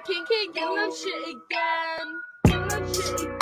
King, get that shit again. Get that shit again. Get that shit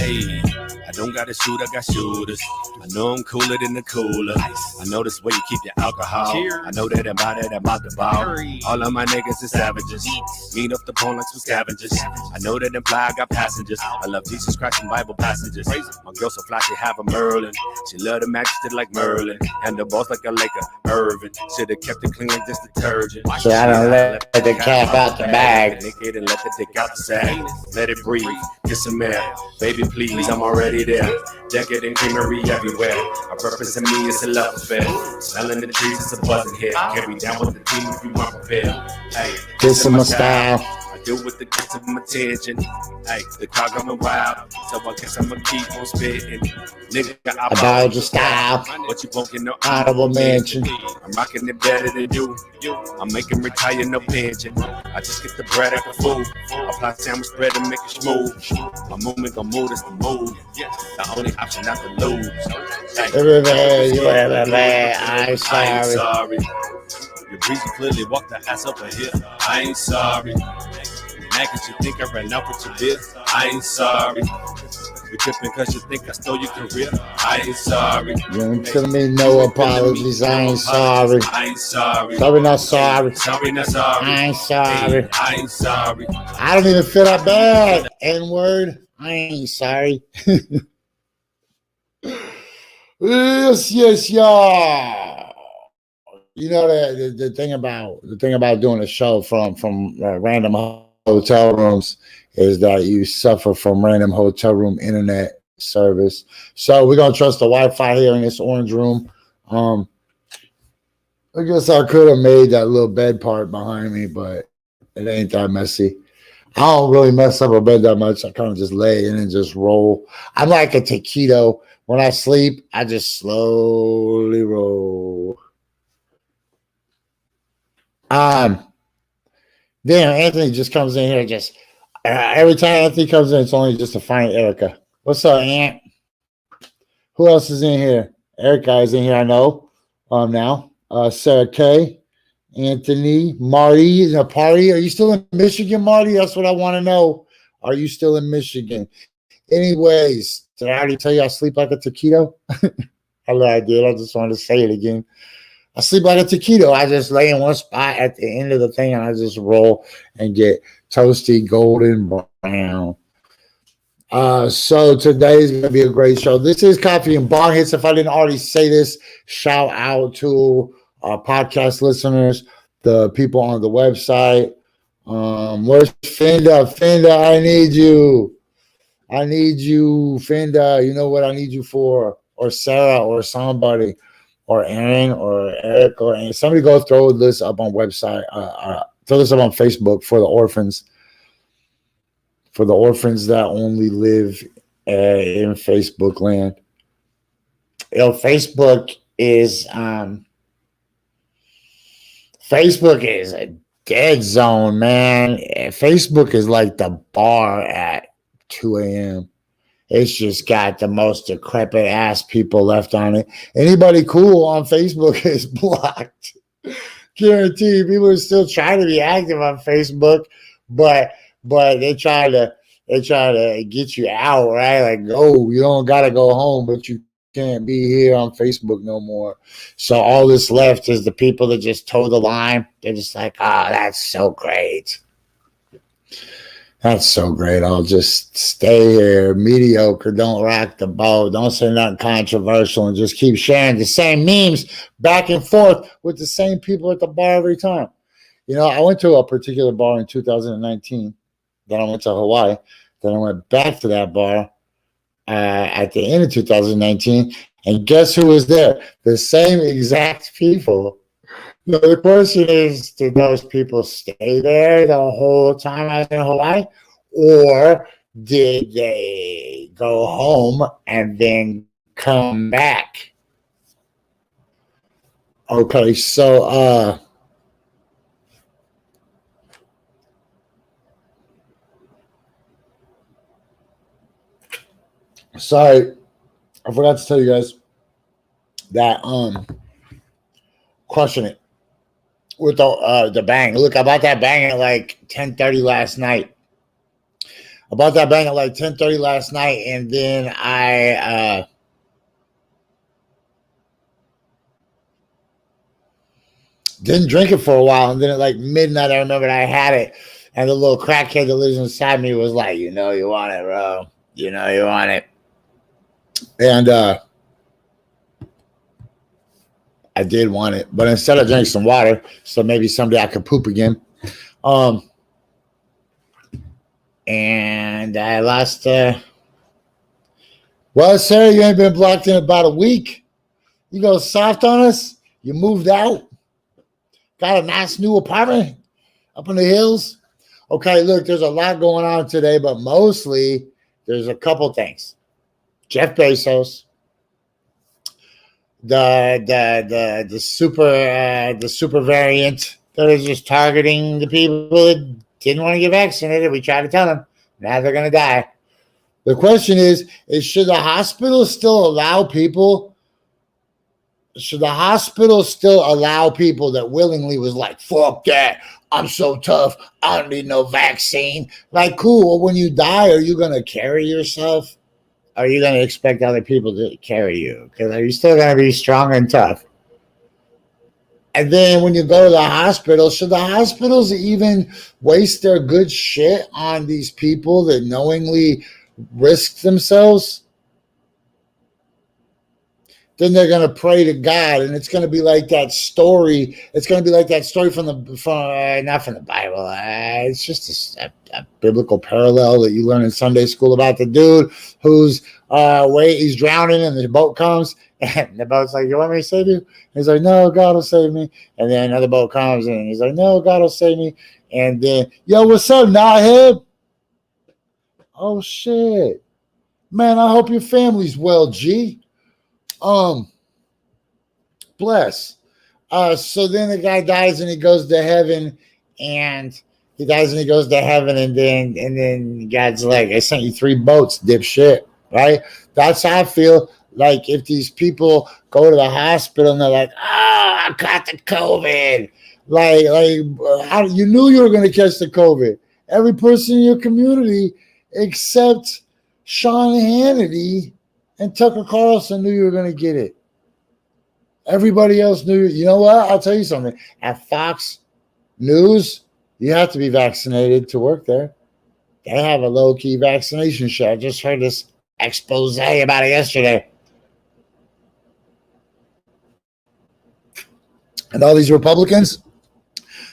Hey, I don't got a shoot, I got shooters. I know I'm cooler than the cooler. I know this way you keep your alcohol. Cheers. I know that I'm out the ball. All of my niggas is savages. Meet up the phone like some scavengers. I know that imply I got passengers. I love Jesus Christ and Bible passages. My girl so fly, she have a Merlin. She love the majesty like Merlin. And the boss like a Laker, Irvin. Should've kept it clean like this detergent. So I don't let the cat out the bag. Naked and let the dick out the sack. Let it breathe, get some air. Baby, please, I'm already there. Jacket and greenery everywhere. I represent me, it's a love affair. Smelling the trees, it's a buzzing here. Carry down with the team if you want prepared. Hey, this is my style. I deal with the kids of my attention. Hey, the car going wild, so I guess I'ma keep on spitting. Nigga, about your style, but you won't get no honorable mention. I'm rocking it better than you. I'm making retire no pension. I just get the bread at the food. Apply sandwich bread and make it smooth. My movement gon' move, that's the move. The only option not to lose. I'm sorry. Your breezy clearly walked the ass over here. I ain't sorry. Mad cause you think I ran out with your bit. I ain't sorry. You tripping cause you think I stole your career. I ain't sorry. You ain't telling me no apologies. I ain't sorry. I ain't sorry. Sorry, not sorry. Sorry, not sorry. I ain't sorry. I ain't sorry. I don't even feel that bad. N-word. I ain't sorry. Yes, yeah. You know that the thing about doing a show from random hotel rooms is that you suffer from random hotel room internet service. So we're gonna trust the Wi-Fi here in this orange room. I guess I could have made that little bed part behind me, but it ain't that messy. I don't really mess up a bed that much. I kind of just lay in and just roll. I'm like a taquito. When I sleep, I just slowly roll. Damn, Anthony just comes in here. Just every time Anthony comes in, it's only just to find Erica. What's up, Aunt? Who else is in here? Erica is in here. I know. Now, Sarah K, Anthony, Marty is in a party. Are you still in Michigan, Marty? That's what I want to know. Are you still in Michigan? Anyways, did I already tell you I sleep like a taquito? I know I did. I just wanted to say it again. I sleep like a taquito. I just lay in one spot at the end of the thing and I just roll and get toasty golden brown. So today's going to be a great show. This is Coffee and Bong Hits. If I didn't already say this, shout out to our podcast listeners, the people on the website. Where's Finda? Finda, I need you. I need you, Finda. You know what I need you for? Or Sarah or somebody. Or Aaron or Eric or somebody go throw this up on website. Throw this up on Facebook for the orphans. For the orphans that only live in Facebook land. You know, Facebook is a dead zone, man. Facebook is like the bar at 2 a.m. It's just got the most decrepit ass people left on it. Anybody cool on Facebook is blocked. Guaranteed. People are still trying to be active on Facebook, but they try to get you out, right? Like, go, you don't gotta go home, but you can't be here on Facebook no more. So all that's left is the people that just toe the line. They're just like, oh, that's so great. That's so great. I'll just stay here, mediocre, don't rock the boat, don't say nothing controversial, and just keep sharing the same memes back and forth with the same people at the bar every time. You know, I went to a particular bar in 2019, Then I went to Hawaii. Then I went back to that bar at the end of 2019. And guess who was there? The same exact people. So the question is, did those people stay there the whole time I was in Hawaii? Or did they go home and then come back? Okay, so sorry, I forgot to tell you guys that crushing it with the bang. Look, I bought that bang at like 10:30 last night. I bought that bang at like 10:30 last night, and then I didn't drink it for a while, and then at like midnight, I remembered I had it, and the little crackhead that lives inside me was like, "You know, you want it, bro. You know, you want it." And I did want it, but instead I drank some water, so maybe someday I could poop again. And I lost. Well, Sarah, you ain't been blocked in about a week. You go soft on us. You moved out. Got a nice new apartment up in the hills. Okay, look, there's a lot going on today, but mostly there's a couple things. Jeff Bezos, the super variant that is just targeting the people that didn't want to get vaccinated. We tried to tell them. Now they're gonna die. The question is should the hospital still allow people? Should the hospital still allow people that willingly was like, fuck that, I'm so tough, I don't need no vaccine? Like, cool, well, when you die, are you going to carry yourself? Are you going to expect other people to carry you? Because are you still going to be strong and tough? And then when you go to the hospital, should the hospitals even waste their good shit on these people that knowingly risk themselves? Then they're going to pray to God, and it's going to be like that story. It's going to be like that story from not from the Bible. It's just a biblical parallel that you learn in Sunday school about the dude who's he's drowning, and the boat comes, and the boat's like, "You want me to save you?" And he's like, "No, God will save me." And then another boat comes, and he's like, "No, God will save me." And then, "Yo, what's up, Nahib?" "Oh shit, man! I hope your family's well, G." Bless. So then the guy dies and he goes to heaven, and he dies and he goes to heaven, and then God's like, "I sent you 3 boats, dipshit." Right? That's how I feel like if these people go to the hospital and they're like, "Oh, I got the COVID." Like you knew you were going to catch the COVID. Every person in your community except Sean Hannity and Tucker Carlson knew you were going to get it. Everybody else knew. You know what? I'll tell you something. At Fox News, you have to be vaccinated to work there. They have a low-key vaccination show. I just heard this expose about it yesterday. And all these Republicans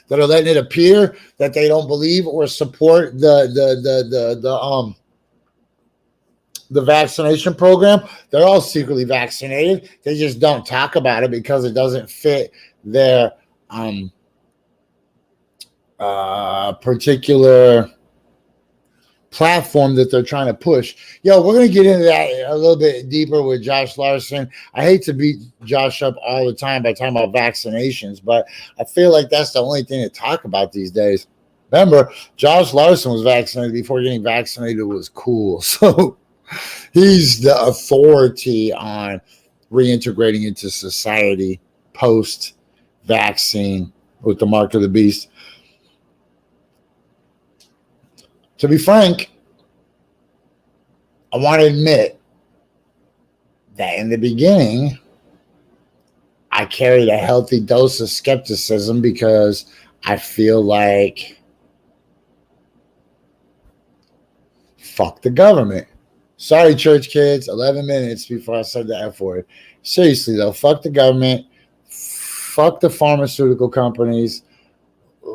that are letting it appear that they don't believe or support the vaccination program, they're all secretly vaccinated. They just don't talk about it because it doesn't fit their particular platform that they're trying to push. Yo, we're going to get into that a little bit deeper with Josh Larsen. I hate to beat Josh up all the time by talking about vaccinations, but I feel like that's the only thing to talk about these days. Remember, Josh Larsen was vaccinated before getting vaccinated was cool. So he's the authority on reintegrating into society post-vaccine with the mark of the beast. To be frank, I want to admit that in the beginning, I carried a healthy dose of skepticism because I feel like fuck the government. Sorry, church kids, 11 minutes before I said the F word. Seriously, though, fuck the government, fuck the pharmaceutical companies,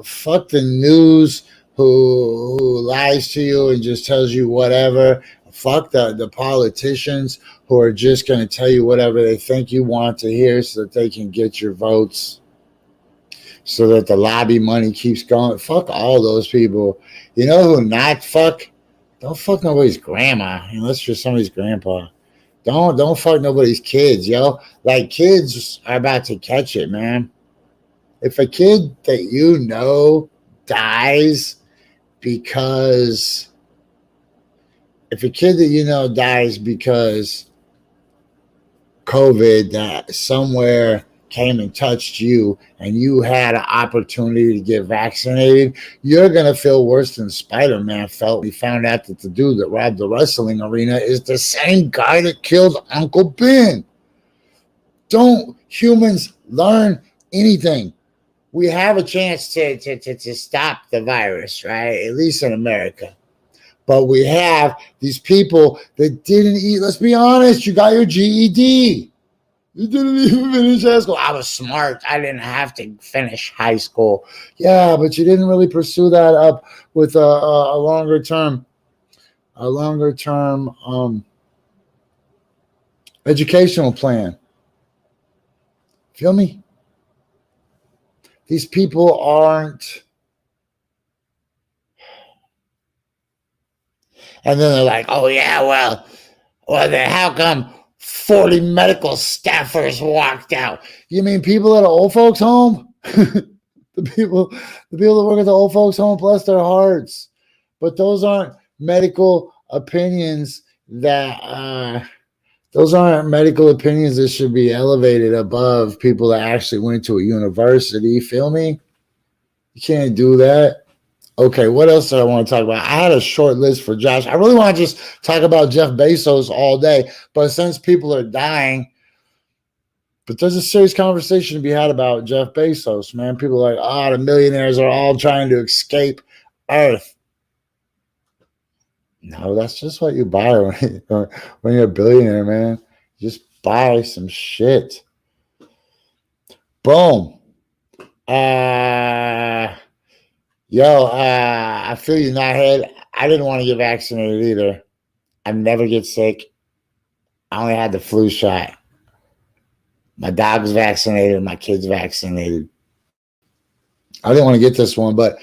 fuck the news who lies to you and just tells you whatever. Fuck the politicians who are just going to tell you whatever they think you want to hear so that they can get your votes, so that the lobby money keeps going. Fuck all those people. You know who not fuck? Don't fuck nobody's grandma unless you're somebody's grandpa. Don't fuck nobody's kids, yo. Like, kids are about to catch it, man. If a kid that you know dies because if a kid that you know dies because COVID that somewhere came and touched you and you had an opportunity to get vaccinated, you're going to feel worse than Spider-Man felt. He found out that the dude that robbed the wrestling arena is the same guy that killed Uncle Ben. Don't humans learn anything? We have a chance to stop the virus, right? At least in America. But we have these people that didn't eat. Let's be honest. You got your GED. You didn't even finish high school. I was smart. I didn't have to finish high school. Yeah, but you didn't really pursue that up with a longer term educational plan. Feel me? These people aren't. And then they're like, oh, yeah, well, then how come 40 medical staffers walked out? You mean people at an old folks home? the people that work at the old folks home, bless their hearts. But those aren't medical opinions that should be elevated above people that actually went to a university. Feel me? You can't do that. Okay, what else do I want to talk about? I had a short list for Josh. I really want to just talk about Jeff Bezos all day, but since people are dying, but there's a serious conversation to be had about Jeff Bezos, man. People are like, the millionaires are all trying to escape Earth. No, that's just what you buy when you're a billionaire, man. You just buy some shit. Boom. I feel you, Knothead. I didn't want to get vaccinated either. I never get sick. I only had the flu shot. My dog's vaccinated. My kid's vaccinated. I didn't want to get this one, but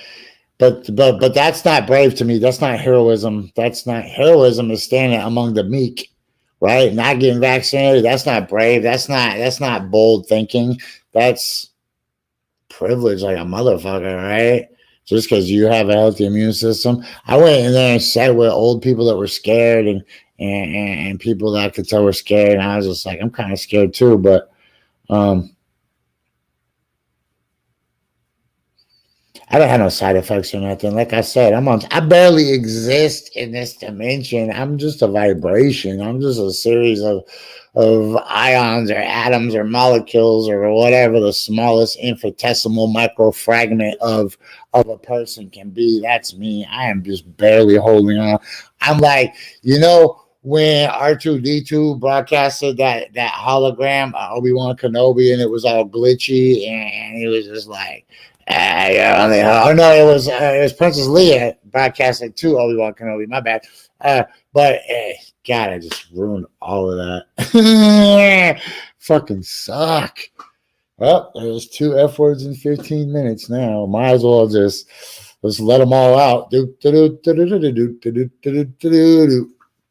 that's not brave to me. That's not heroism. That's not heroism is standing among the meek, right? Not getting vaccinated. That's not brave. That's not bold thinking. That's privilege like a motherfucker, right? Just because you have a healthy immune system. I went in there and sat with old people that were scared and people that I could tell were scared. And I was just like, I'm kind of scared too. But I don't have no side effects or nothing. Like I said, I barely exist in this dimension. I'm just a vibration. I'm just a series of ions or atoms or molecules or whatever the smallest infinitesimal microfragment of a person can be. That's me. I am just barely holding on. I'm like, when R2D2 broadcasted that hologram, Obi-Wan Kenobi, and it was all glitchy, and he was just like, oh no, it was Princess Leia broadcasted to Obi-Wan Kenobi. My bad. But God, I just ruined all of that. Fucking suck. Well, there's 2 F words in 15 minutes now. Might as well just let them all out.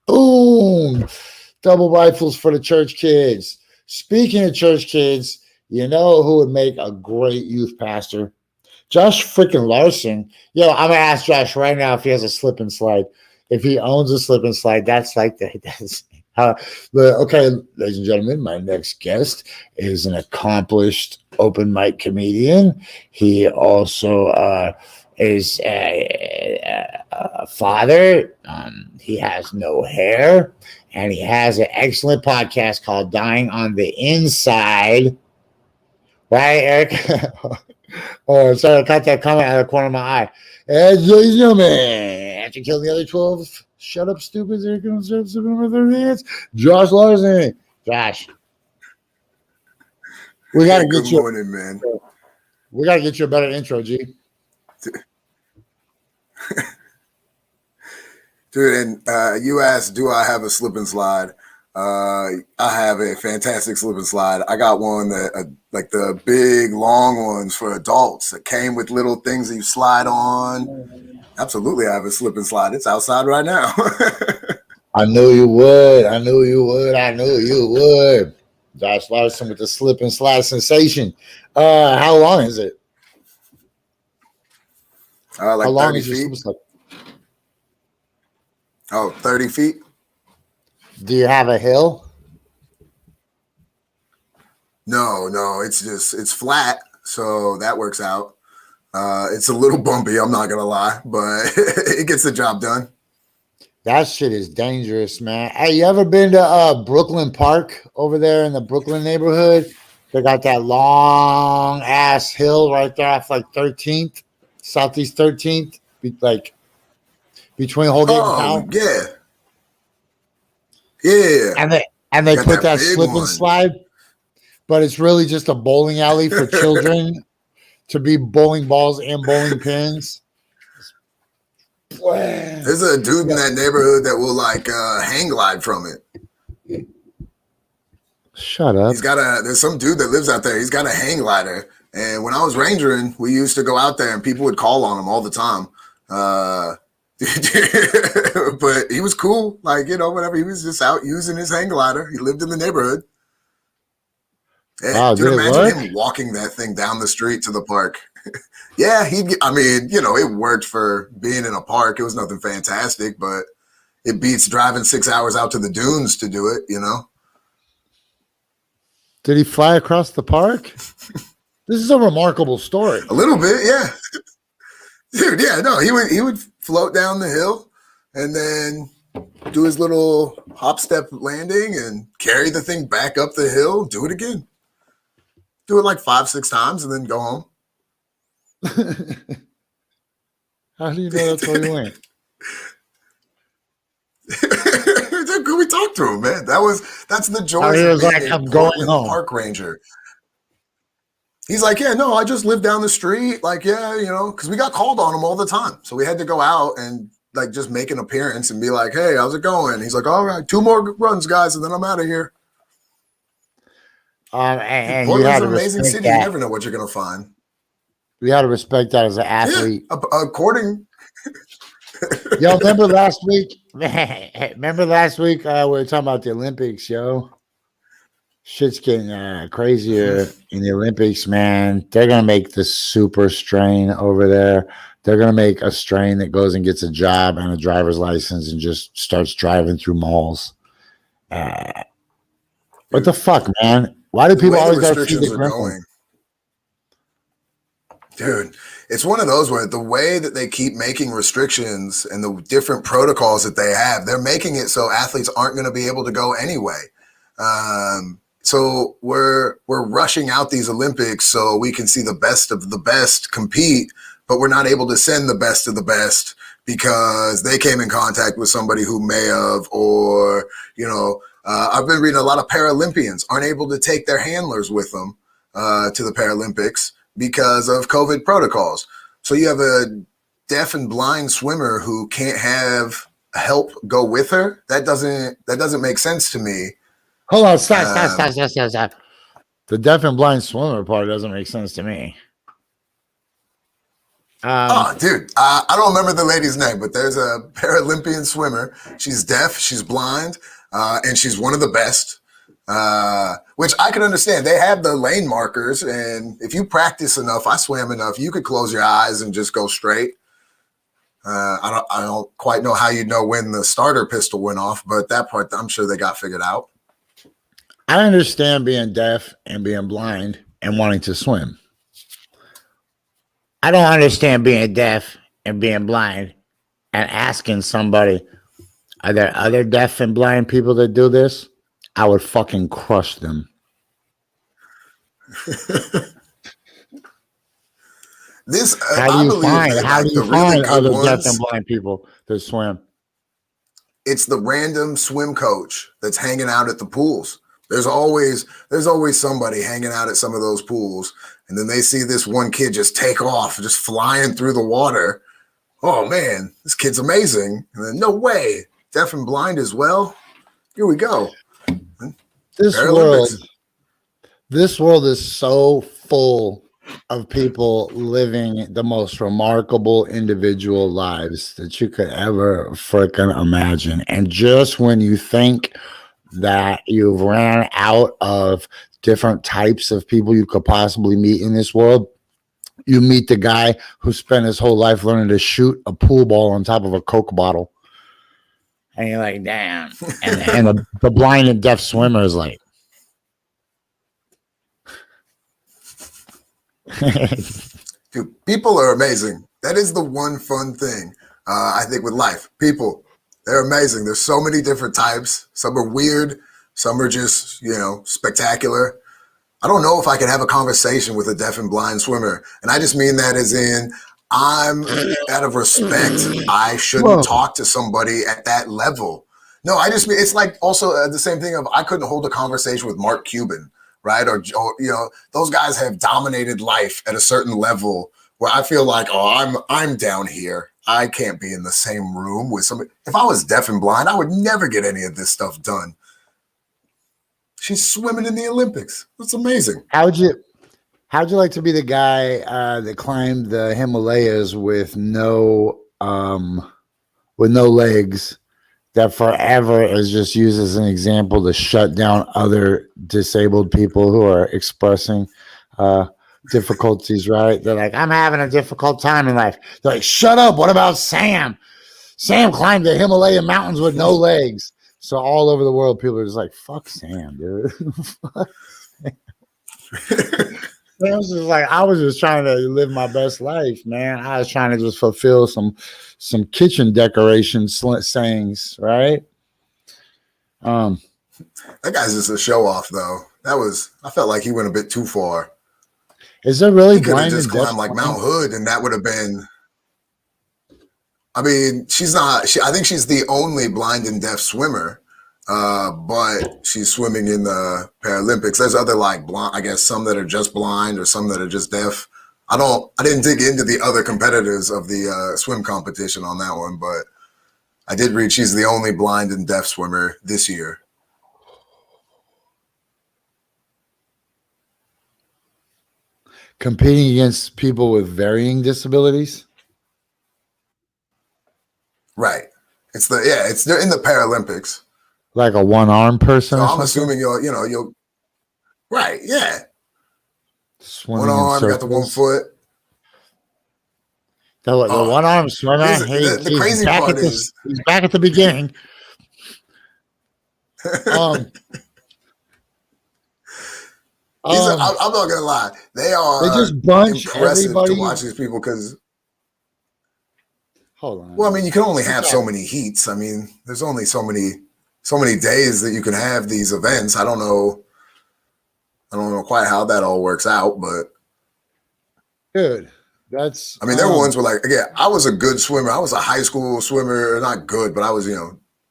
Boom. Double rifles for the church kids. Speaking of church kids, you know who would make a great youth pastor? Josh freaking Larsen. Yo, I'm going to ask Josh right now if he has a slip and slide. If he owns a slip and slide, that's like okay, ladies and gentlemen, my next guest is an accomplished open mic comedian. He also is a father. He has no hair, and he has an excellent podcast called Dying on the Inside. Right, Eric? Oh, sorry, I caught that comment out of the corner of my eye. And ladies and gentlemen, after killing the other 12, shut up, stupids. Here comes number 30. Josh Larsen. Josh. We got to get Good you. Morning, man. We got to get you a better intro, G. Dude, and you asked, do I have a slip and slide? I have a fantastic slip and slide. I got one that, like the big long ones for adults that came with little things that you slide on. Absolutely, I have a slip and slide. It's outside right now. I knew you would. I knew you would. I knew you would. Josh Larsen with the slip and slide sensation. How long is it? Like How long 30 is your slip feet. and slide? Oh, 30 feet? Do you have a hill? No, it's flat, so that works out. It's a little bumpy, I'm not gonna lie, but it gets the job done. That shit is dangerous, man. Hey, you ever been to Brooklyn Park over there in the Brooklyn neighborhood? They got that long ass hill right there off like 13th, Southeast 13th, like between Holgate and Oh, Powell. Yeah. And they Got put that that big slip and one. slide, but it's really just a bowling alley for children to be bowling balls and bowling pins. There's a dude in that neighborhood that will like hang glide from it. Shut up. There's some dude that lives out there. He's got a hang glider. And when I was rangering, we used to go out there and people would call on him all the time. But he was cool. Like, whatever. He was just out using his hang glider. He lived in the neighborhood. Yeah, Wow, dude, did it imagine work? him walking that thing down the street to the park. Yeah, it worked for being in a park. It was nothing fantastic, but it beats driving 6 hours out to the dunes to do it, Did he fly across the park? This is a remarkable story. A little bit, yeah. Dude, yeah, no, he would float down the hill and then do his little hop step landing and carry the thing back up the hill, do it again. Do it like 5-6 times and then go home. How do you know that's where he went? We talked to him, man. That's the joy He of was being like, a I'm going Portland home. park ranger. He's like, yeah, no, I just live down the street. Like, yeah, because we got called on him all the time. So we had to go out and like just make an appearance and be like, hey, how's it going? He's like, all right, 2 more runs, guys, and then I'm out of here. And you Portland's had to an amazing respect city. that. You never know what you're going to find. You had to respect that as an athlete. Yeah, according. Yo, remember last week? Remember last week we were talking about the Olympics, yo? Shit's getting crazier in the Olympics, man. They're going to make the super strain over there. They're going to make a strain that goes and gets a job and a driver's license and just starts driving through malls. What the fuck, man? Why do people always got to feed the griffin? Dude, it's one of those where the way that they keep making restrictions and the different protocols that they have, they're making it so athletes aren't going to be able to go anyway. So we're rushing out these Olympics so we can see the best of the best compete, but we're not able to send the best of the best because they came in contact with somebody who may have, or, I've been reading a lot of Paralympians aren't able to take their handlers with them to the Paralympics because of COVID protocols. So you have a deaf and blind swimmer who can't have help go with her. That doesn't make sense to me. Hold on, stop. The deaf and blind swimmer part doesn't make sense to me. Dude, I don't remember the lady's name, but there's a Paralympian swimmer. She's deaf, she's blind, and she's one of the best. Which I can understand. They have the lane markers, and if you practice enough, I swam enough, you could close your eyes and just go straight. I don't quite know how you know when the starter pistol went off, but that part I'm sure they got figured out. I understand being deaf and being blind and wanting to swim. I don't understand being deaf and being blind and asking somebody, are there other deaf and blind people that do this? I would fucking crush them. How do you find other deaf and blind people that swim? It's the random swim coach that's hanging out at the pools. There's always somebody hanging out at some of those pools, and then they see this one kid just take off, just flying through the water, oh man, this kid's amazing. And then no way, deaf and blind as well. Here we go. This world, Paralympics. this world is so full of people living the most remarkable individual lives that you could ever freaking imagine. And just when you think that you've ran out of different types of people you could possibly meet in this world, you meet the guy who spent his whole life learning to shoot a pool ball on top of a Coke bottle. And you're like, damn. And the blind and deaf swimmer is like, Dude, people are amazing. That is the one fun thing, I think, with life. People, they're amazing. There's so many different types. Some are weird. Some are just, spectacular. I don't know if I could have a conversation with a deaf and blind swimmer. And I just mean that as in, I'm out of respect. I shouldn't talk to somebody at that level. No, I just mean, it's like also the same thing of I couldn't hold a conversation with Mark Cuban, right? Or those guys have dominated life at a certain level where I feel like, oh, I'm down here. I can't be in the same room with somebody. If I was deaf and blind, I would never get any of this stuff done. She's swimming in the Olympics. That's amazing. How'd you like to be the guy that climbed the Himalayas with no legs, that forever is just used as an example to shut down other disabled people who are expressing difficulties, right? They're like, I'm having a difficult time in life. They're like, shut up. What about Sam? Sam climbed the Himalayan mountains with no legs. So all over the world, people are just like, fuck Sam, dude. Fuck Sam. Sam's just like, I was just trying to live my best life, man. I was trying to just fulfill some kitchen decoration sayings, right? That guy's just a show off, though. I felt like he went a bit too far. Is there really he could have blind just and deaf climbed like swimming? Mount Hood, and that would have been. I mean, she's not. I think she's the only blind and deaf swimmer, but she's swimming in the Paralympics. There's other blind. I guess some that are just blind or some that are just deaf. I didn't dig into the other competitors of the swim competition on that one, but I did read she's the only blind and deaf swimmer this year. Competing against people with varying disabilities? Right. They're in the Paralympics. Like a one-armed person? So I'm assuming you'll right, yeah. Swimming one arm, in got the 1 foot. The one-armed swimmer. The crazy part is he's back at the beginning. I'm not gonna lie. They just bunch impressive everybody to watch these people because. Hold on. Well, I mean, you can only have so many heats. I mean, there's only so many days that you can have these events. I don't know quite how that all works out, but good. That's. I mean, there were ones where again, I was a good swimmer. I was a high school swimmer, not good, but I was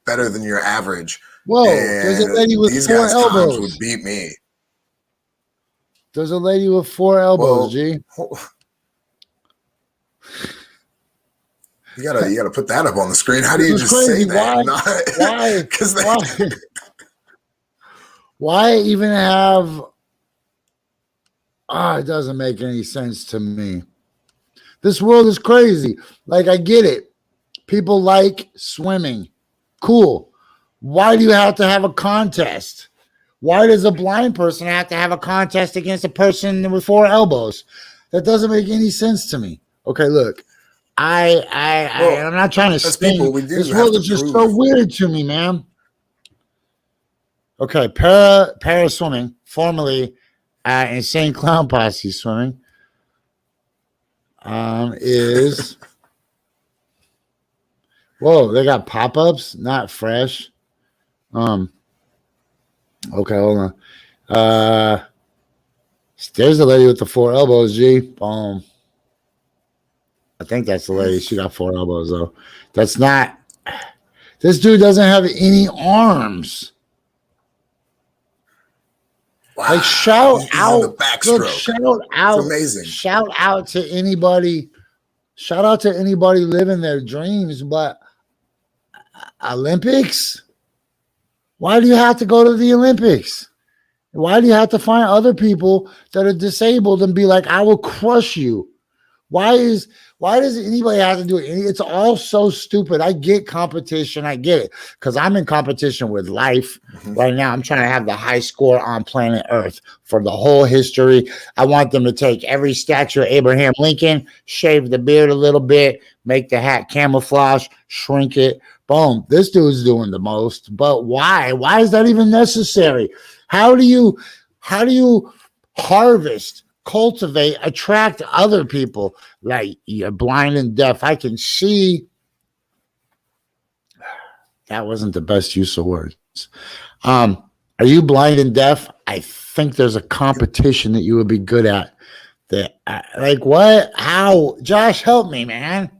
better than your average. Whoa! There's a lady with these 4 guys elbows. times would beat me. There's a lady with 4 elbows, G. You gotta put that up on the screen. How do you just say that? Why even have? It doesn't make any sense to me. This world is crazy. Like, I get it. People like swimming. Cool. Why do you have to have a contest? Why does a blind person have to have a contest against a person with 4 elbows? That doesn't make any sense to me. Okay, look. I'm not trying to spin. This world is just so weird to me, man. Okay, para swimming, formerly Insane Clown Posse swimming, is whoa, they got pop-ups, not fresh. Okay, hold on. There's the lady with the 4 elbows, G. Boom. I think that's the lady. She got 4 elbows, though. That's not. This dude doesn't have any arms. Wow. Like, shout out. The backstroke. Look, shout out. It's amazing. Shout out to anybody Shout out to anybody living their dreams, but Olympics? Why do you have to go to the Olympics? Why do you have to find other people that are disabled and be like, I will crush you? Why does anybody have to do it? It's all so stupid. I get competition. I get it because I'm in competition with life right now. I'm trying to have the high score on planet Earth for the whole history. I want them to take every statue of Abraham Lincoln, shave the beard a little bit, make the hat camouflage, shrink it. Boom. This dude's doing the most. But why? Why is that even necessary? How do you harvest, cultivate, attract other people? Like, you're blind and deaf. I can see. That wasn't the best use of words. Are you blind and deaf? I think there's a competition that you would be good at. That, like, what? How? Josh, help me, man.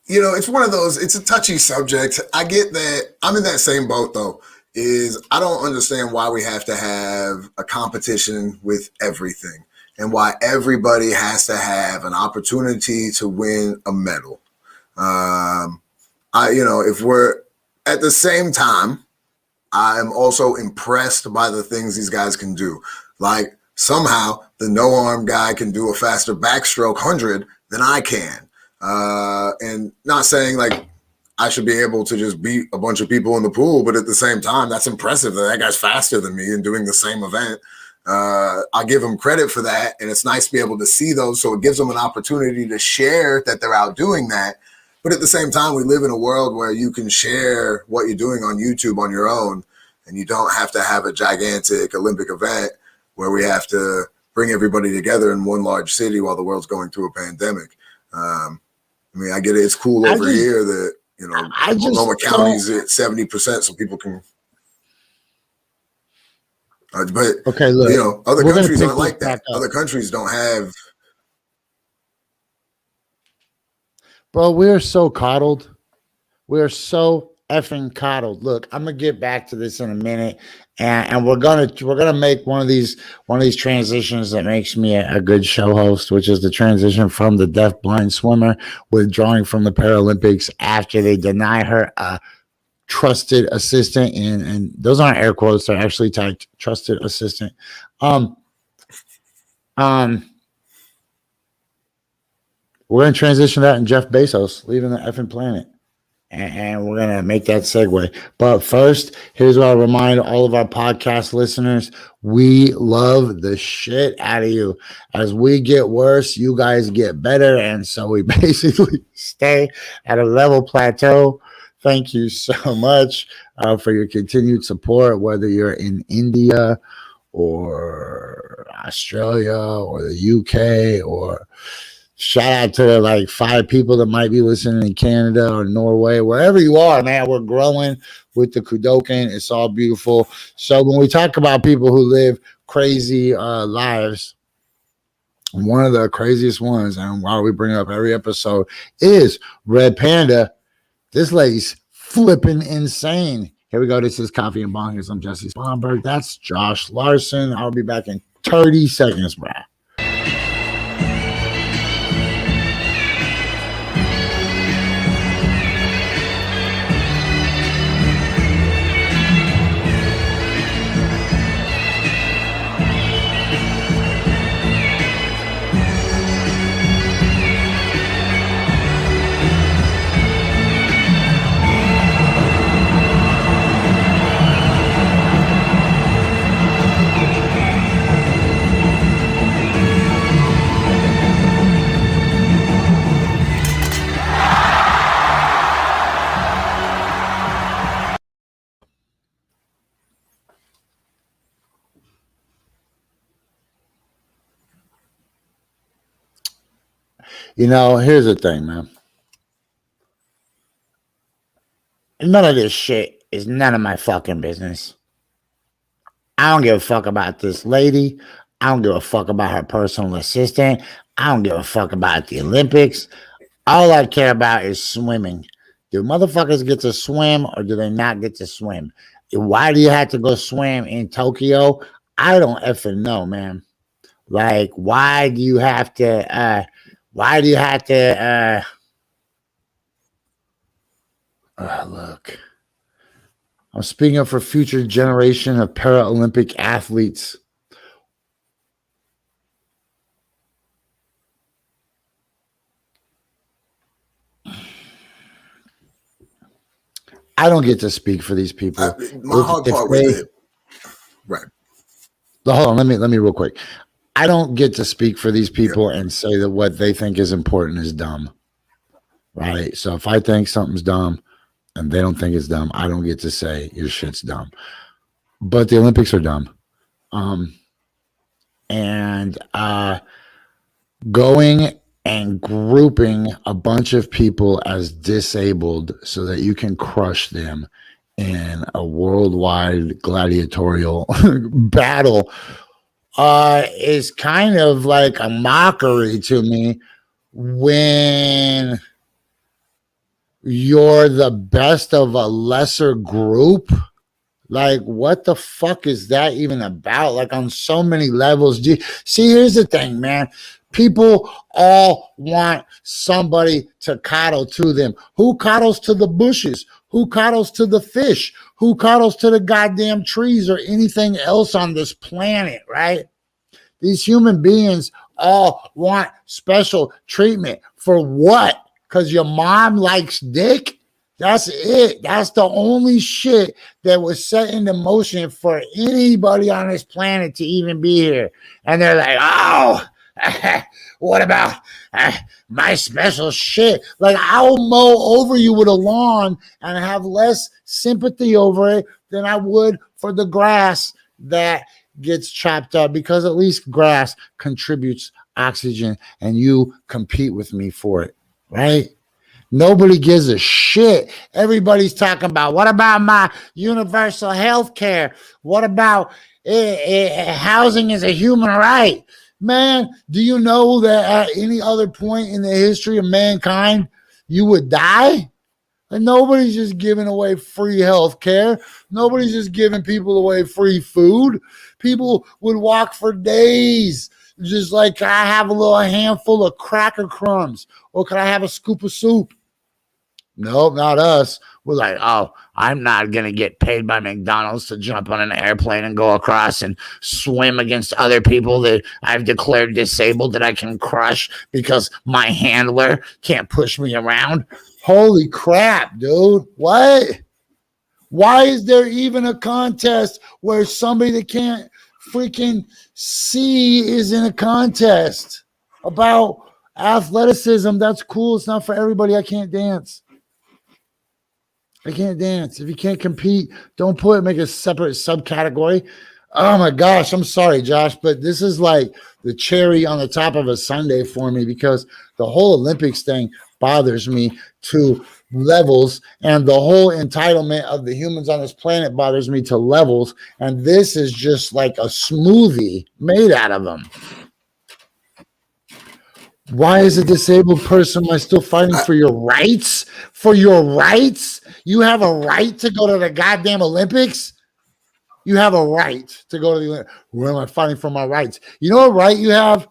It's one of those, it's a touchy subject. I get that. I'm in that same boat, though. I don't understand why we have to have a competition with everything and why everybody has to have an opportunity to win a medal. If we're at the same time, I am also impressed by the things these guys can do. Like, somehow the no arm guy can do a faster backstroke 100 than I can. And not saying like I should be able to just beat a bunch of people in the pool, but at the same time, that's impressive that guy's faster than me and doing the same event. I give him credit for that, and it's nice to be able to see those, so it gives them an opportunity to share that they're out doing that. But at the same time, we live in a world where you can share what you're doing on YouTube on your own, and you don't have to have a gigantic Olympic event where we have to bring everybody together in one large city while the world's going through a pandemic. I get it. It's cool over here that, Multnomah County's at 70%, so people can. But okay, look, other countries aren't like that. Other countries don't have. Bro, we're so coddled. We're so effing coddled. Look, I'm gonna get back to this in a minute, and we're gonna make one of these transitions that makes me a good show host, which is the transition from the deaf blind swimmer withdrawing from the Paralympics after they deny her a trusted assistant, and those aren't air quotes; they're actually typed trusted assistant. We're gonna transition that in Jeff Bezos leaving the effing planet. And we're going to make that segue. But first, here's what I remind all of our podcast listeners. We love the shit out of you. As we get worse, you guys get better. And so we basically stay at a level plateau. Thank you so much for your continued support, whether you're in India or Australia or the UK, or shout out to like 5 people that might be listening in Canada or Norway, wherever you are, man. We're growing with the Kudoken. It's all beautiful. So when we talk about people who live crazy lives, one of the craziest ones, and why we bring up every episode, is Red Panda. This lady's flipping insane. Here we go. This is Coffee and Bonghits. I'm Jesse Sponberg. That's Josh Larsen. I'll be back in 30 seconds, bro. Here's the thing, man. None of this shit is none of my fucking business. I don't give a fuck about this lady. I don't give a fuck about her personal assistant. I don't give a fuck about the Olympics. All I care about is swimming. Do motherfuckers get to swim or do they not get to swim? Why do you have to go swim in Tokyo? I don't effing know, man. Like, why do you have to? Look, I'm speaking up for future generation of Paralympic athletes. I don't get to speak for these people. My hard part with it, right? Hold on, let me real quick. I don't get to speak for these people and say that what they think is important is dumb, right? So if I think something's dumb and they don't think it's dumb, I don't get to say your shit's dumb. But the Olympics are dumb. And going and grouping a bunch of people as disabled so that you can crush them in a worldwide gladiatorial battle is kind of like a mockery to me when you're the best of a lesser group. Like, what the fuck is that even about? Like, on so many levels. See, here's the thing, man. People all want somebody to coddle to them. Who coddles to the bushes? Who coddles to the fish? Who coddles to the goddamn trees or anything else on this planet, right? These human beings all want special treatment. For what? Because your mom likes dick? That's it. That's the only shit that was set into motion for anybody on this planet to even be here. And they're like, oh, what about my special shit? Like, I'll mow over you with a lawn and have less sympathy over it than I would for the grass that gets chopped up, because at least grass contributes oxygen and you compete with me for it, right? Nobody gives a shit. Everybody's talking about, what about my universal health care? What about housing is a human right? Man, do you know that at any other point in the history of mankind, you would die? And nobody's just giving away free health care. Nobody's just giving people away free food. People would walk for days. Just like, can I have a little handful of cracker crumbs? Or can I have a scoop of soup? Nope, not us. We're like, oh, I'm not going to get paid by McDonald's to jump on an airplane and go across and swim against other people that I've declared disabled that I can crush because my handler can't push me around. Holy crap, dude. What? Why is there even a contest where somebody that can't freaking see is in a contest about athleticism? That's cool. It's not for everybody. I can't dance. I can't dance. If you can't compete, don't make a separate subcategory. Oh my gosh, I'm sorry, Josh, but this is like the cherry on the top of a sundae for me, because the whole Olympics thing bothers me to levels, and the whole entitlement of the humans on this planet bothers me to levels, and this is just like a smoothie made out of them. Why, as a disabled person, am I still fighting for your rights? For your rights? You have a right to go to the goddamn Olympics? You have a right to go to the Olympics. Where am I fighting for my rights? You know what right you have?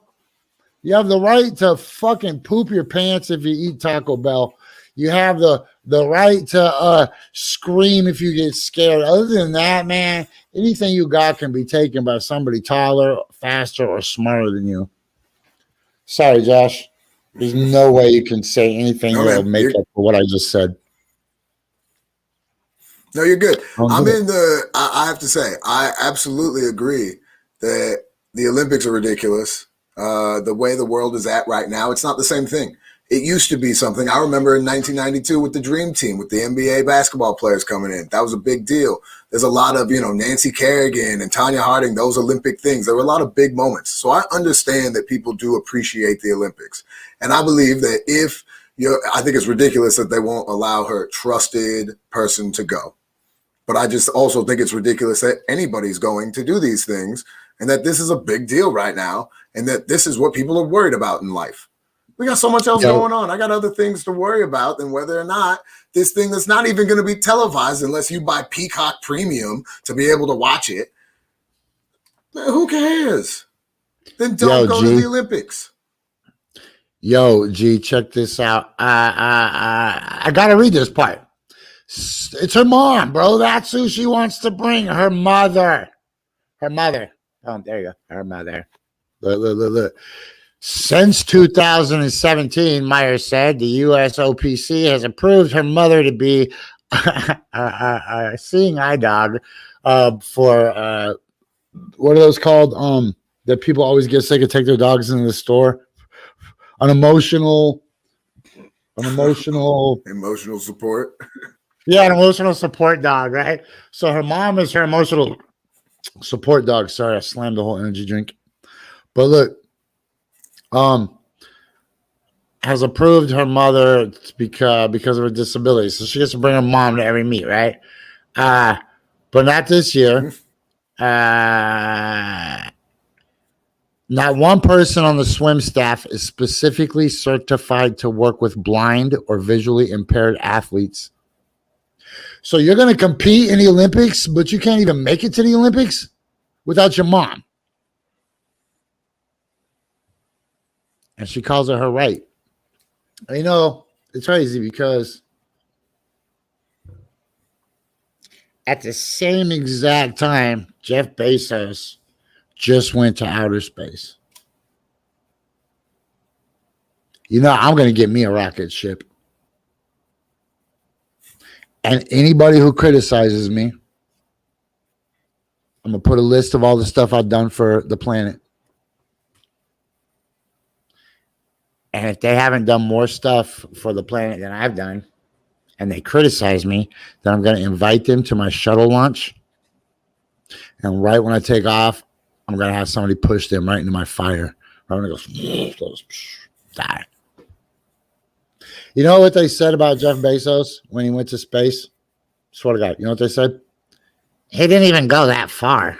You have the right to fucking poop your pants if you eat Taco Bell. You have the right to scream if you get scared. Other than that, man, anything you got can be taken by somebody taller, faster, or smarter than you. Sorry, Josh. There's no way you can say anything that will make up for what I just said. No, you're good. I have to say, I absolutely agree that the Olympics are ridiculous. The way the world is at right now, it's not the same thing. It used to be something. I remember in 1992 with the Dream Team, with the NBA basketball players coming in. That was a big deal. There's a lot of, Nancy Kerrigan and Tanya Harding, those Olympic things. There were a lot of big moments. So I understand that people do appreciate the Olympics. And I believe that I think it's ridiculous that they won't allow her trusted person to go. But I just also think it's ridiculous that anybody's going to do these things, and that this is a big deal right now, and that this is what people are worried about in life. We got so much else going on. I got other things to worry about than whether or not this thing that's not even going to be televised unless you buy Peacock Premium to be able to watch it. Man, who cares? Then don't go to G. the Olympics. Yo, G, check this out. I gotta read this part. It's her mom, bro. That's who she wants to bring. Her mother. Her mother. Oh, there you go. Her mother. Look. Since 2017, Meyer said the USOPC has approved her mother to be a seeing eye dog for what are those called? That people always get sick and take their dogs into the store. An emotional support. Yeah, an emotional support dog, right? So her mom is her emotional support dog. Sorry, I slammed the whole energy drink. But look, has approved her mother because of her disability. So she gets to bring her mom to every meet, right? But not this year. Not one person on the swim staff is specifically certified to work with blind or visually impaired athletes. So you're going to compete in the Olympics, but you can't even make it to the Olympics without your mom. And she calls it her right. You know, it's crazy because at the same exact time, Jeff Bezos just went to outer space. You know, I'm going to get me a rocket ship. And anybody who criticizes me, I'm going to put a list of all the stuff I've done for the planet. And if they haven't done more stuff for the planet than I've done, and they criticize me, then I'm going to invite them to my shuttle launch. And right when I take off, I'm going to have somebody push them right into my fire. I'm going to go, die. You know what they said about Jeff Bezos when he went to space? Swear to God. You know what they said? He didn't even go that far.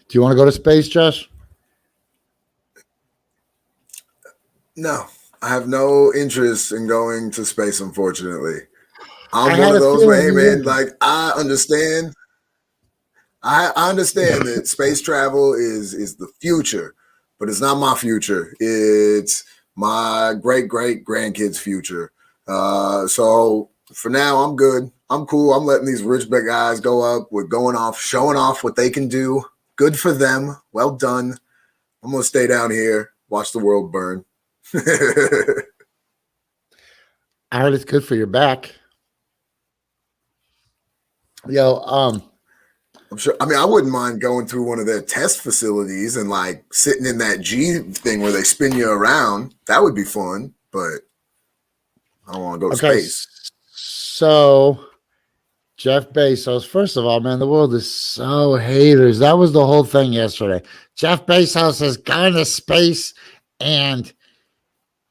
Do you want to go to space, Josh? No, I have no interest in going to space, unfortunately. I'm one of those, man. Hey, man, like, I understand. I understand that space travel is the future, but it's not my future. It's my great-great-grandkids' future. So for now, I'm good. I'm cool. I'm letting these rich big guys go up. We're going off, showing off what they can do. Good for them. Well done. I'm going to stay down here, watch the world burn. I heard it's good for your back. Yo, I'm sure. I mean, I wouldn't mind going through one of their test facilities and like sitting in that G thing where they spin you around. That would be fun, but I don't want to go to space. So, Jeff Bezos, first of all, man, the world is so haters. That was the whole thing yesterday. Jeff Bezos has gone to space and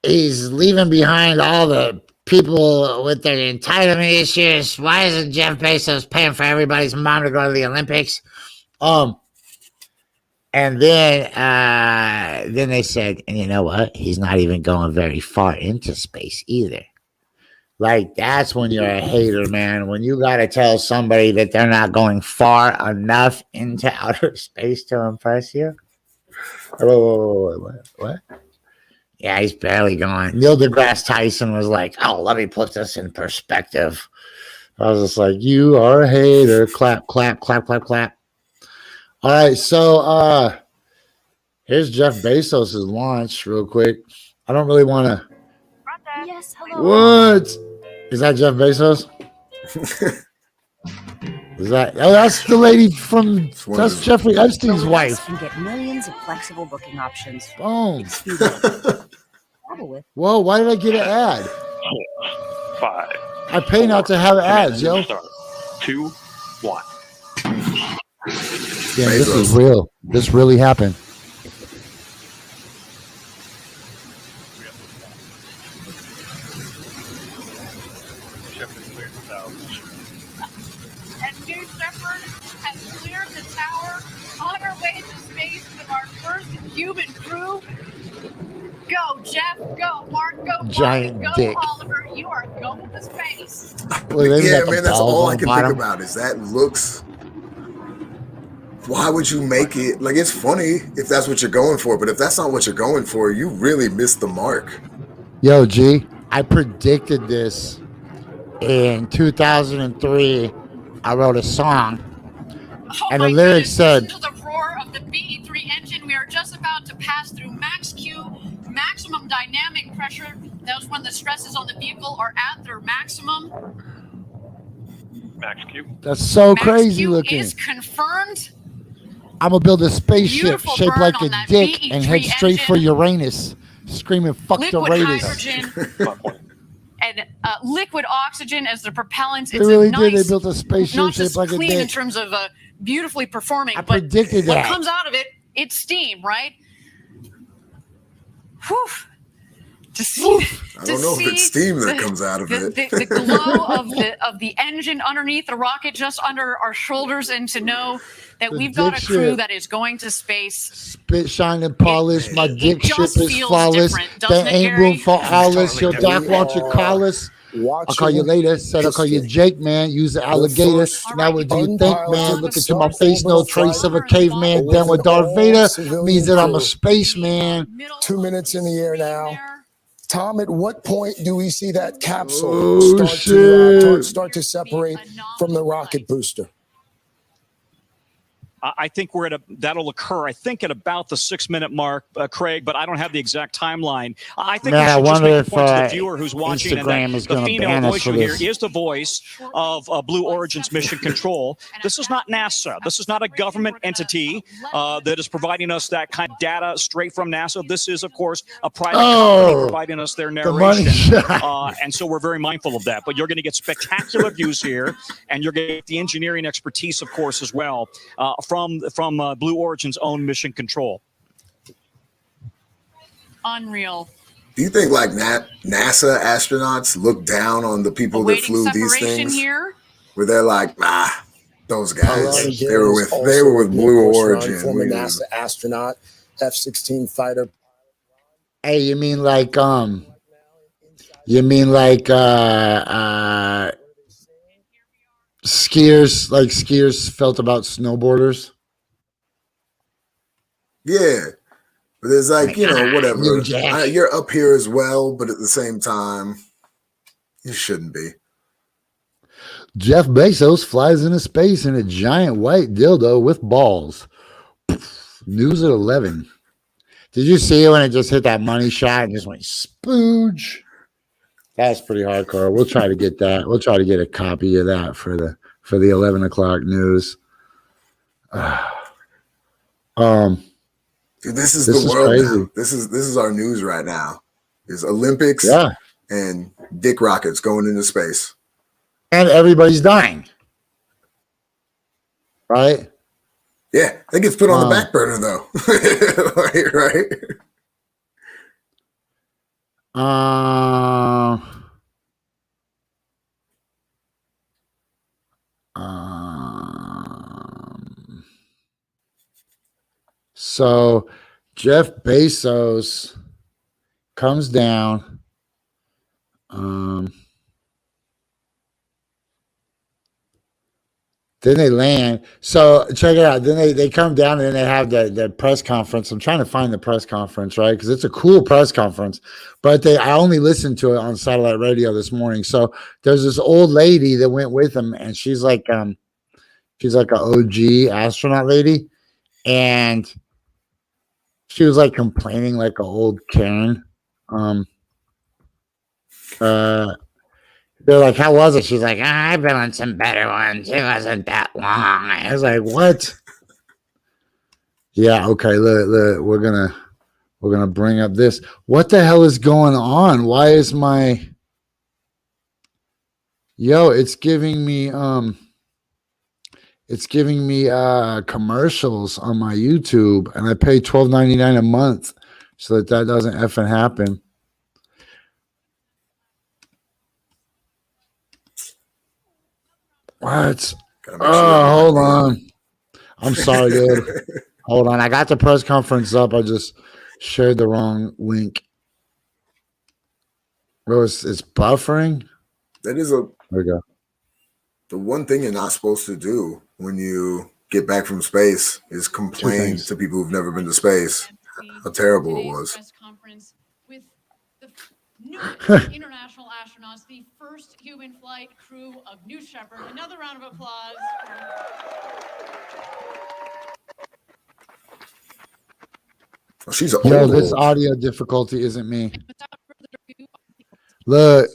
he's leaving behind all the people with their entitlement issues. Why isn't Jeff Bezos paying for everybody's mom to go to the Olympics? And then they said, and you know what? He's not even going very far into space either. Like, that's when you're a hater, man. When you got to tell somebody that they're not going far enough into outer space to impress you. What? Yeah, he's barely gone. Neil deGrasse Tyson was like, oh, let me put this in perspective. I was just like, you are a hater. Clap, clap, clap, clap, clap. All right, so here's Jeff Bezos' launch real quick. I don't really want to. Yes, hello. What? Is that Jeff Bezos? Is that? Oh, that's the lady from. That's Jeffrey Epstein's wife. And get millions of flexible booking options. Boom. Whoa! Why did I get an ad? 5. I pay not to have ads, yo. 2, 1. Damn, this is real. This really happened. And New Shepard has cleared the tower on our way to space with our first human crew. Go, Jeff. Go, Mark. Go, Giant Mark. Go, dick. Oliver. You are going to space. Well, they Yeah, got the man, that's balls all on I the can bottom. think about is that looks. Why would you make it like it's funny if that's what you're going for, but if that's not what you're going for, you really missed the mark. Yo, G, I predicted this in 2003. I wrote a song, Oh and my the lyrics goodness, said, listen to the roar of the BE3 engine. We are just about to pass through max Q, maximum dynamic pressure. That's when the stresses on the vehicle are at their maximum. Max Q. "That's so Max crazy Q looking. is confirmed. I'm gonna build a spaceship Beautiful shaped burn like on a that dick BE3 and head straight for engine. Uranus, screaming fuck the Liquid Raiders." hydrogen 5 point. and liquid oxygen as the propellants. They It's really a did. They nice, built a spaceship not shaped just like a clean in dick. terms of beautifully performing, I but predicted what that. comes out of it, it's steam, right? Whew. To see, I don't know if it's steam that comes out of it. the glow of the engine underneath the rocket, just under our shoulders, and to know that The we've got a dick crew ship. that is going to space. Spit shining polished, my it dick ship just is feels flawless. different, There doesn't it, ain't Gary? room for Alice. Yo, Totally Doc, won't you call us? I'll call you later. Said I'll call you Jake, man. Use the alligator. All Now right, what do you think, man? unpiloted Look into my face, no trace of a flight caveman. Then with Darth Vader means that I'm a spaceman. 2 minutes in the air now. Tom, at what point do we see that capsule Oh, start to separate from the rocket booster? I think that'll occur. I think at about the 6-minute mark, Craig, but I don't have the exact timeline. I think we Man, I should just wonder make if the point to the viewer who's watching, Instagram and is that the gonna female ban us voice for you hear this. is the voice of Blue Origin's Mission Control. This is not NASA. This is not a government entity that is providing us that kind of data straight from NASA. This is, of course, a private company providing us their the money narration. shot. And so we're very mindful of that. But you're going to get spectacular views here, and you're going to get the engineering expertise, of course, as well, from Blue Origin's own Mission Control. Unreal. Do you think like NASA astronauts look down on the people that Awaiting flew these separation things? here. Where they're like, those guys, they were with Also Blue Bush Origin. Run, former NASA astronaut, F-16 fighter. Hey, you mean like skiers felt about snowboarders? Yeah, but it's like, whatever. New Jack. You're up here as well, but at the same time, you shouldn't be. Jeff Bezos flies into space in a giant white dildo with balls. News at 11. Did you see it when it just hit that money shot and just went spooge? That's pretty hardcore. We'll try to get that. We'll try to get a copy of that for the 11 o'clock news. Dude, this is This the is world crazy. now. This is our news right now. Is Olympics and dick rockets going into space. And everybody's dying. Right? Yeah, that gets put on the back burner though. right? So Jeff Bezos comes down. Then they land. So check it out. Then they come down and then they have the press conference. I'm trying to find the press conference, right? Because it's a cool press conference. But I only listened to it on satellite radio this morning. So there's this old lady that went with them, and she's like an OG astronaut lady, and she was like complaining like an old Karen. They're like, how was it? She's like, I've been on some better ones. It wasn't that long. I was like, what? Yeah, okay. Look, we're gonna bring up this. What the hell is going on? Why is my it's giving me commercials on my YouTube, and I pay $12.99 a month so that doesn't effing happen. What? Oh, hold on. I'm sorry, dude. Hold on. I got the press conference up. I just shared the wrong link. Bro, it's buffering. That is There we go. the one thing you're not supposed to do when you get back from space is complain to people who've never been to space how terrible it was. Press conference with the newest international astronauts, the first human flight crew of New Shepard. Another round of applause. Oh, she's Yo, old. this audio difficulty isn't me. Look,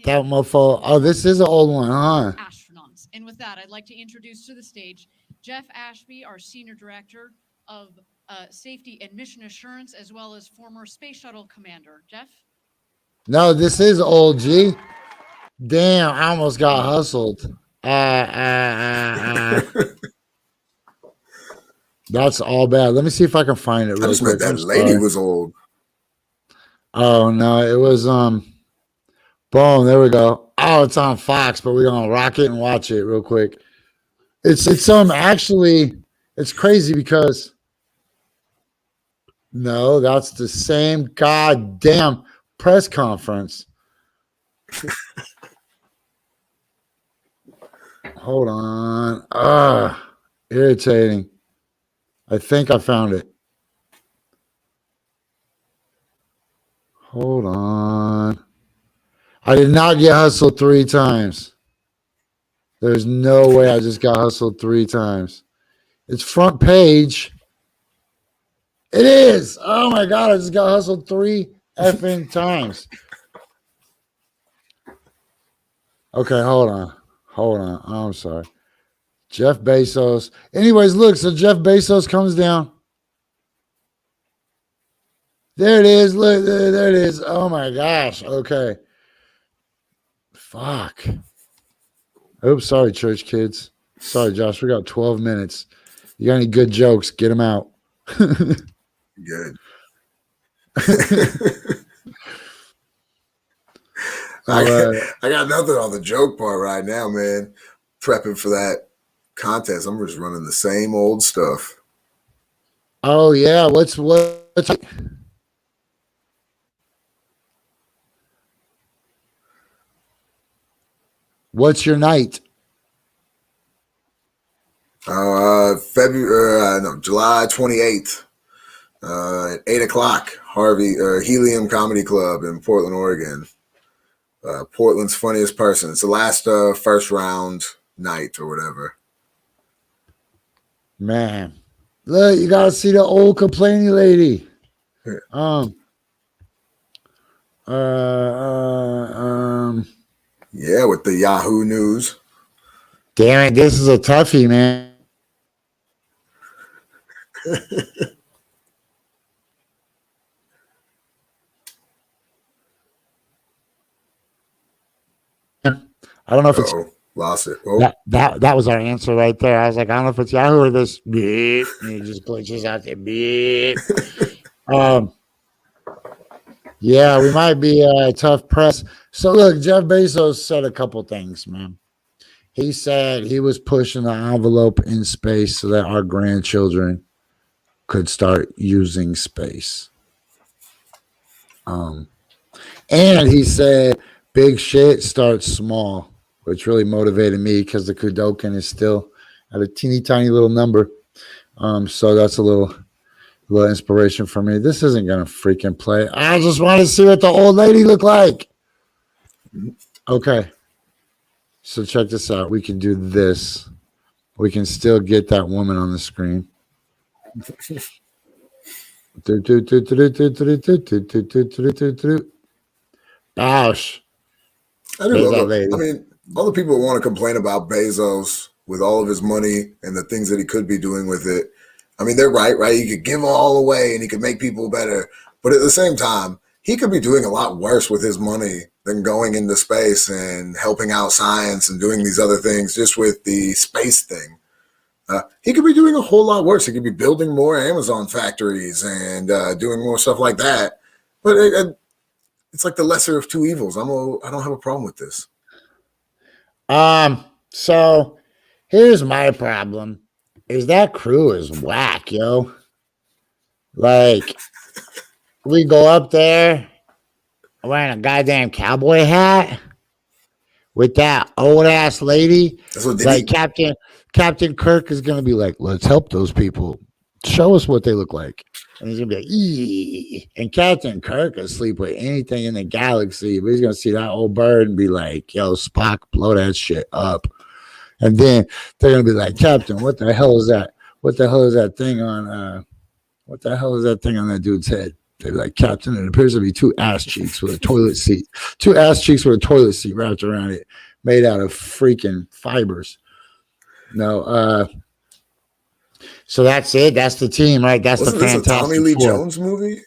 that mofo. Oh, this is an old one, huh? Astronauts. And with that, I'd like to introduce to the stage Jeff Ashby, our Senior Director of Safety and Mission Assurance, as well as former Space Shuttle Commander. Jeff? No, this is old, G. Damn, I almost got hustled. That's all bad. Let me see if I can find it I real just quick. meant that lady was old. Oh no, it was boom, there we go. Oh, it's on Fox, but we're gonna rock it and watch it real quick. It's actually it's crazy because no, that's the same goddamn press conference. Hold on. Irritating. I think I found it. Hold on. I did not get hustled 3 times. There's no way I just got hustled 3 times. It's front page. It is. Oh my God. I just got hustled 3 effing times. Okay, hold on. Oh, I'm sorry. Jeff Bezos. Anyways, look. So Jeff Bezos comes down. There it is. Look, there it is. Oh my gosh. Okay. Fuck. Oops, sorry, church kids. Sorry, Josh. We got 12 minutes. You got any good jokes? Get them out. Good. I got nothing on the joke part right now, man. Prepping for that contest. I'm just running the same old stuff. Oh yeah. What's your night? July 28th, at 8:00, Helium Comedy Club in Portland, Oregon. Portland's Funniest Person. It's the last first round night or whatever. Man, look, you gotta see the old complaining lady. Yeah, with the Yahoo News. Damn it, this is a toughie, man. I don't know if it's lost it. That was our answer right there. I was like, I don't know if it's Yahoo or this beep. And it just glitches out there. Beep. Yeah, we might be tough press. So look, Jeff Bezos said a couple things, man. He said he was pushing the envelope in space so that our grandchildren could start using space. And he said big shit starts small, which really motivated me because the Kudoken is still at a teeny tiny little number. So that's a little inspiration for me. This isn't gonna freaking play. I just want to see what the old lady looked like. Okay. So check this out. We can do this. We can still get that woman on the screen. Gosh. I mean, all the people who want to complain about Bezos with all of his money and the things that he could be doing with it. I mean, they're right? He could give all away and he could make people better. But at the same time, he could be doing a lot worse with his money than going into space and helping out science and doing these other things just with the space thing. He could be doing a whole lot worse. He could be building more Amazon factories and doing more stuff like that. But it's like the lesser of two evils. I don't have a problem with this. So here's my problem. Is that crew is whack, yo. Like, we go up there wearing a goddamn cowboy hat with that old ass lady. That's what like Captain Kirk is gonna be like, let's help those people. Show us what they look like. And he's gonna be like, eee. And Captain Kirk will sleep with anything in the galaxy, but he's gonna see that old bird and be like, yo, Spock, blow that shit up. And then they're gonna be like, Captain, what the hell is that? What the hell is that thing on what the hell is that thing on that dude's head? They're like, Captain, it appears to be two ass cheeks with a toilet seat. Two ass cheeks with a toilet seat wrapped around it, made out of freaking fibers. No, so that's it. That's the team, right? That's Wasn't the this Fantastic a Tommy Lee Four. Jones movie?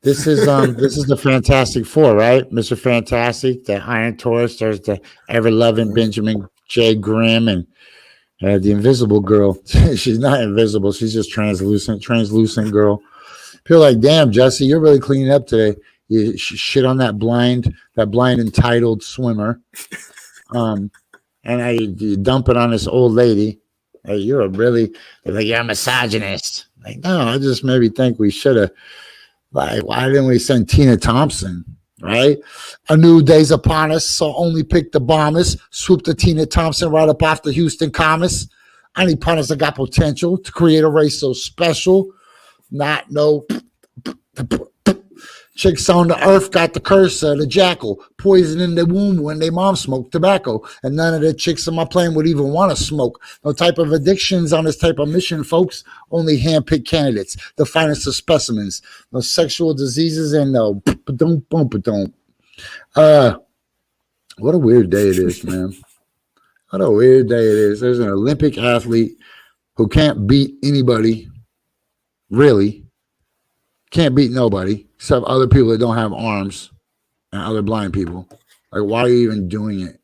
This is the Fantastic Four, right? Mr. Fantastic, the Iron Taurus. There's the ever-loving Benjamin J. Grimm and the Invisible Girl. She's not invisible. She's just translucent girl. People are like, damn, Jesse, you're really cleaning up today. You shit on that blind entitled swimmer. And you dump it on this old lady. Hey, you're a misogynist. Like, no, I just maybe think we should have. Like, why didn't we send Tina Thompson? Right? A new day's upon us, so only pick the bombers. Swoop the Tina Thompson right up off the Houston Comets. Any punters that got potential to create a race so special. Not no chicks on the earth got the curse of the jackal, poison in the womb when they mom smoked tobacco. And none of the chicks on my plane would even want to smoke. No type of addictions on this type of mission, folks. Only handpicked candidates, the finest of specimens. No sexual diseases and no what a weird day it is, man. What a weird day it is. There's an Olympic athlete who can't beat anybody, really. Can't beat nobody except other people that don't have arms and other blind people. Like, why are you even doing it?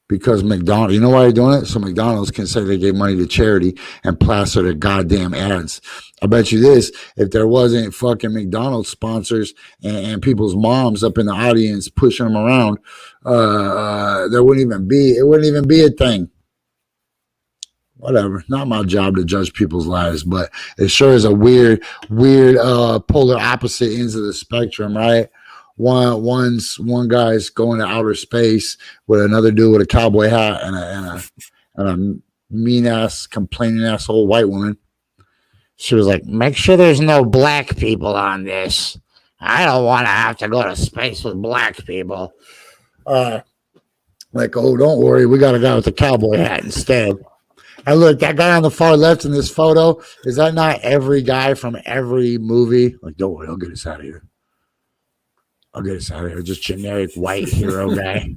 Because McDonald's, you know why you're doing it? So McDonald's can say they gave money to charity and plaster their goddamn ads. I bet you this, if there wasn't fucking McDonald's sponsors and people's moms up in the audience pushing them around, it wouldn't even be a thing. Whatever. Not my job to judge people's lives, but it sure is a weird polar opposite ends of the spectrum, right? One guy's going to outer space with another dude with a cowboy hat and a mean ass, complaining asshole white woman. She was like, make sure there's no black people on this. I don't want to have to go to space with black people. Like, oh, don't worry, we got a guy with a cowboy hat instead. And look, that guy on the far left in this photo, is that not every guy from every movie? Like, don't worry, I'll get us out of here. Just generic white hero guy.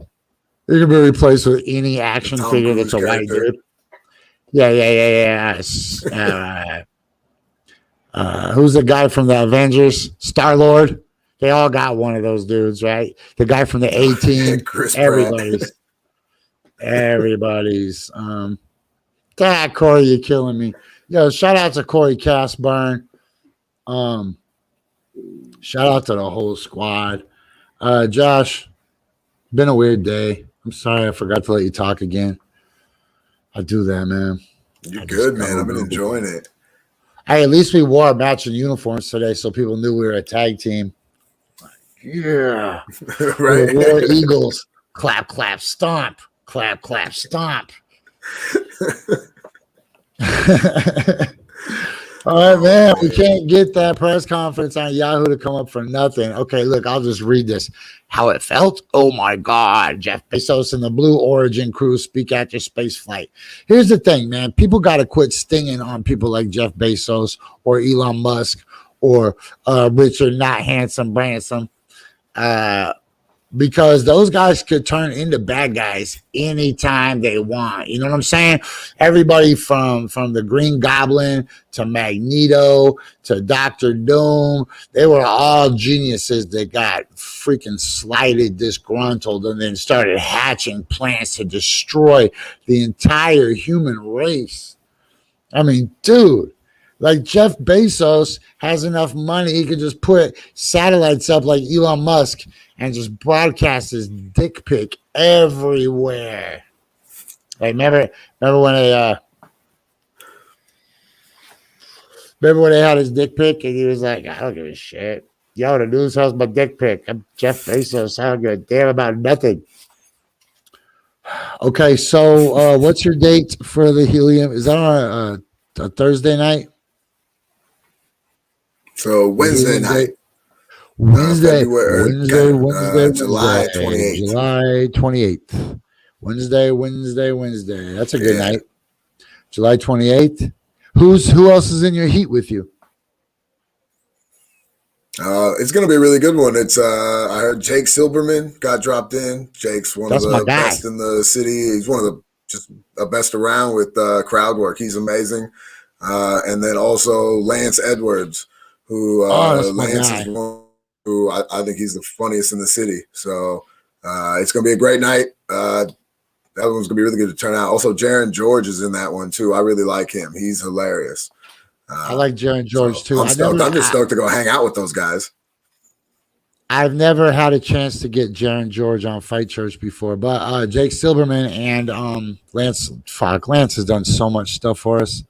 They can be replaced with any action figure that's a white dude. Yeah. Who's the guy from the Avengers? Star-Lord. They all got one of those dudes, right? The guy from the A-Team. Everybody's. God, Corey, you're killing me. Yo, shout out to Corey Castburn. Shout out to the whole squad. Josh, been a weird day. I'm sorry I forgot to let you talk again. I do that, man. You're good, man. I've been enjoying it. Hey, at least we wore our matching uniforms today so people knew we were a tag team. Yeah. Right. We're Eagles. Clap, clap, stomp. Clap, clap, stomp. All right, man. We can't get that press conference on Yahoo to come up for nothing. Okay, look, I'll just read this. How it felt? Oh my God. Jeff Bezos and the Blue Origin crew speak after space flight. Here's the thing, man. People got to quit stinging on people like Jeff Bezos or Elon Musk or Richard Not Handsome Branson. Because those guys could turn into bad guys anytime they want. You know what I'm saying? Everybody from the Green Goblin to Magneto to Dr. Doom, they were all geniuses that got freaking slighted, disgruntled, and then started hatching plans to destroy the entire human race. I mean, dude. Like Jeff Bezos has enough money, he could just put satellites up like Elon Musk and just broadcast his dick pic everywhere. Like remember when they had his dick pic and he was like, I don't give a shit. Yo, the news has my dick pic. I'm Jeff Bezos. I don't give a damn about nothing. Okay, so what's your date for the helium? Is that on a Thursday night? So Wednesday night. Wednesday, July 28th. July 28th. Wednesday. That's a good night. July 28th. Who else is in your heat with you? It's gonna be a really good one. It's I heard Jake Silberman got dropped in. Jake's one of the best in the city. He's one of the best around with crowd work. He's amazing. And then also Lance Edwards, who Lance is one who I think he's the funniest in the city. So it's gonna be a great night. That one's gonna be really good to turn out. Also, Jaron George is in that one too. I really like him. He's hilarious. I like Jaron George too. I'm just stoked to go hang out with those guys. I've never had a chance to get Jaron George on Fight Church before, but Jake Silberman and Lance has done so much stuff for us.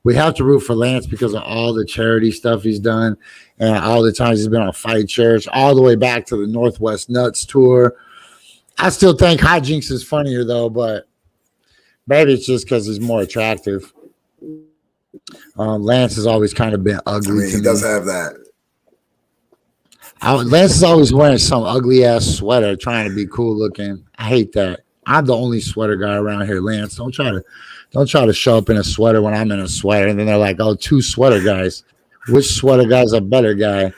We have to root for Lance because of all the charity stuff he's done and all the times he's been on Fight Church, all the way back to the Northwest Nuts tour. I still think Hijinks is funnier though, but maybe it's just because he's more attractive. Lance has always kind of been ugly. He does have that. Lance is always wearing some ugly ass sweater, trying to be cool looking. I hate that. I'm the only sweater guy around here. Lance, don't try to show up in a sweater when I'm in a sweater, and then they're like, "Oh, two sweater guys. Which sweater guy's a better guy?"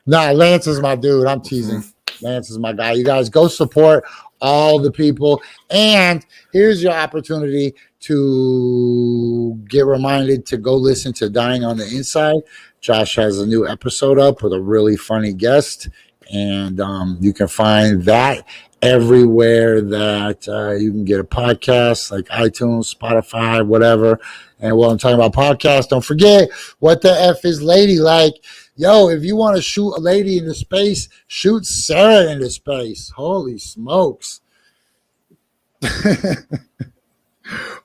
Nah, Lance is my dude. I'm teasing. Lance is my guy. You guys go support all the people, and here's your opportunity to get reminded to go listen to Dying on the Inside. Josh has a new episode up with a really funny guest, and you can find that everywhere that you can get a podcast, like iTunes, Spotify, whatever. And while I'm talking about podcasts, don't forget, What the F is Ladylike? Yo, if you want to shoot a lady into space, shoot Sarah into space. Holy smokes.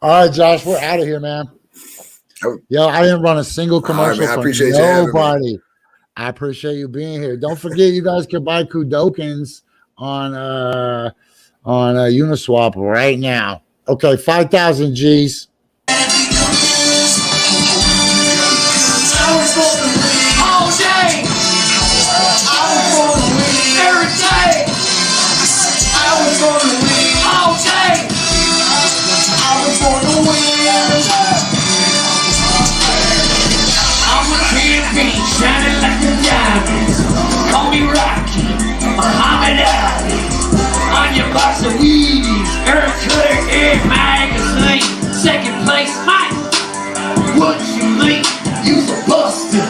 All right, Josh, we're out of here, man. Yo, I didn't run a single commercial for nobody. I appreciate you being here. Don't forget, you guys can buy Kudokens on Uniswap right now. Okay, 5,000 G's. Shining like a diamond. Call me Rocky, Muhammad Ali. On your box of Wheaties, Earth Cutter, Air Magazine. Second place, Mike. What you mean? You's a buster.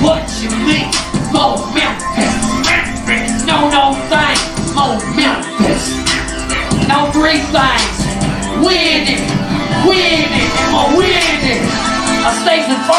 What you mean? More Memphis. No thing. More Memphis. No three things. Winning, and more winning. I stays in first.